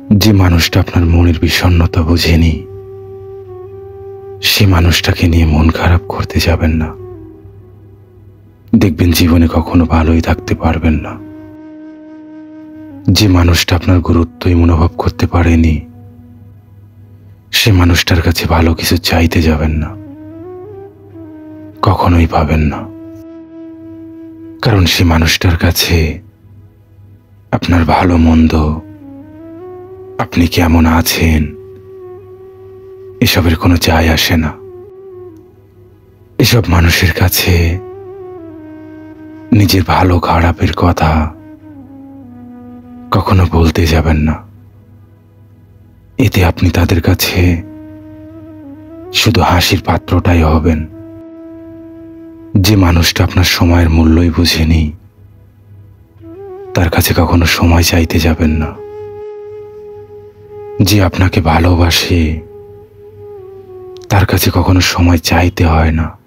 যে মানুষটা আপনার মনের বিষণ্ণতা বোঝেনি, সে মানুষটাকে নিয়ে মন খারাপ করতে যাবেন না। দেখবেন জীবনে কখনো ভালোই থাকতে পারবেন না। যে মানুষটা আপনার গুরুত্বই অনুভব করতে পারেনি, সে মানুষটার কাছে ভালো কিছু চাইতে যাবেন না, কখনোই পাবেন না। কারণ সে মানুষটার কাছে আপনার ভালো মন্দ, আপনি কেমন আছেন, এসবের কোনো যায় আসে না। এসব মানুষের কাছে নিজের ভালো খারাপের কথা কখনো বলতে যাবেন না। এতে আপনি তাদের কাছে শুধু হাসির পাত্রটাই হবেন। যে মানুষটা আপনার সময়ের মূল্যই বুঝেনি, তার কাছে কখনো সময় চাইতে যাবেন না। যে আপনাকে ভালোবাসে, তার কাছে কখনো সময় চাইতে হয় না।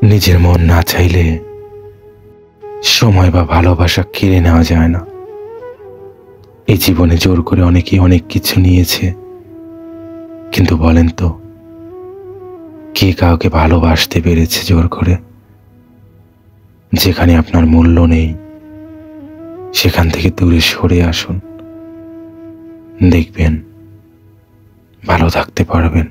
নিজের মন না চাইলে সময় বা ভালোবাসা কেড়ে নেওয়া যায় না। এই জীবনে জোর করে অনেকেই অনেক কিছু নিয়েছে, কিন্তু বলেন তো, কে কাউকে ভালোবাসতে পেরেছে জোর করে? যেখানে আপনার মূল্য নেই, সেখান থেকে দূরে সরে আসুন, দেখবেন ভালো থাকতে পারবেন।